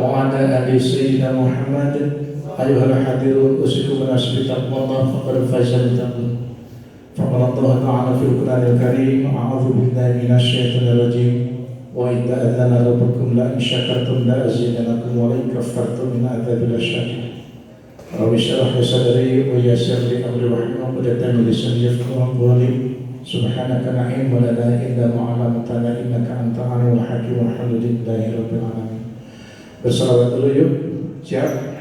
وعلى آل سيدنا محمد. أيها الحاضرون أوصيكم بنفسي بتقوى الله فقد فاز المتقون. فقال الله تعالى في القرآن الكريم: أعوذ بالله من الشيطان الرجيم وإذ تأذن ربكم لئن شكرتم لأزيدنكم ولئن كفرتم من عذاب لشديد. رب اشرح لي صدري ويسر لي أمري واحلل عقدة من لساني يفقهوا قولي. سبحانك لا علم لنا إلا ما علمتنا إنك أنت العليم الحكيم. والحمد لله رب العالمين. Bersalawat dulu yuk. Siap?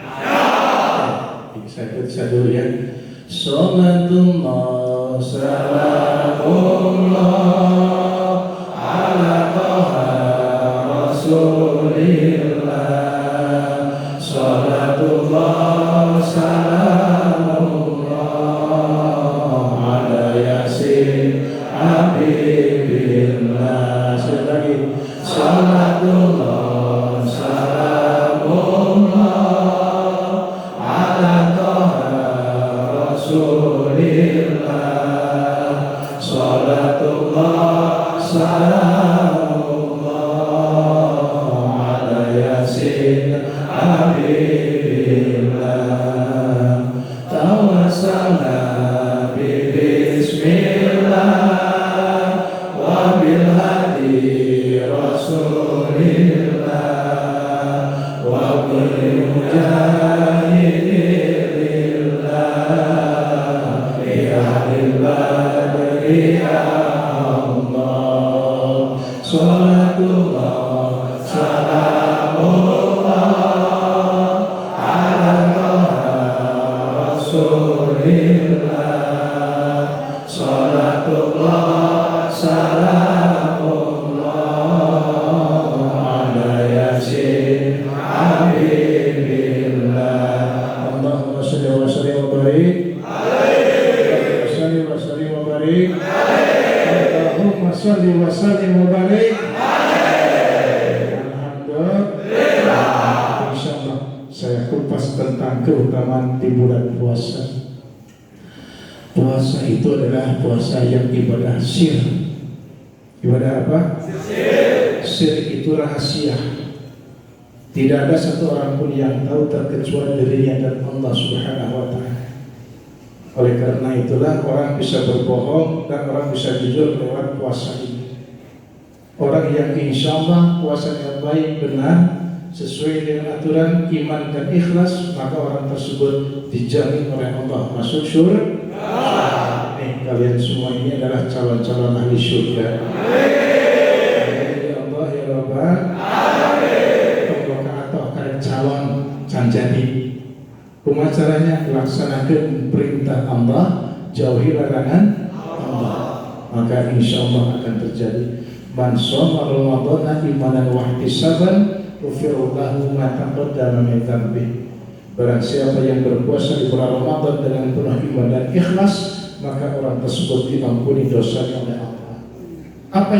Saya dulu ya. Salatullah salamullah ala taha rasulillah. Salatullah salamullah ala yasin habibillah. Sekali lagi. Salatullah salamullah ala taha rasulillah. Salatullah salamullah ala yasin habibillah. Tawassalna bismillah wa bil hadi rasulillah wa kulli mujahidin ya Allah. Salatullah salamullah ala rasulillah. Salatullah salamullah ala yasin habibillah. Allahumma shalli wa sallim wa barik Allahumma shalli wa sallim wa barik. Alhamdulillah. Insyaallah saya kupas tentang keutamaan di bulan puasa. Puasa itu adalah puasa yang ibadah sir. Ibadah apa? Sir itu rahasia. Tidak ada satu orang pun yang tahu terkecuali dirinya dan Allah Subhanahu wa taala. Oleh karena itulah orang bisa berbohong dan orang bisa jujur lewat puasa ini. Orang yang insya Allah puasanya baik, benar, sesuai dengan aturan iman dan ikhlas, maka orang tersebut dijamin oleh Allah masuk surga. Kalian semua ini adalah calon-calon ahli surga. Ya Allah ya Rabbal alamin. Atau calon janjani. Caranya laksanakan perintah Allah, jauhi larangan Allah, maka insya Allah akan terjadi. Man shoma Ramadhana imanan wa ihtisaban ghufira lahu ma taqaddama min dhanbi. Barang siapa yang berpuasa di bulan Ramadan dengan penuh iman dan ikhlas, maka orang tersebut diampuni dosanya oleh Allah. Apa yang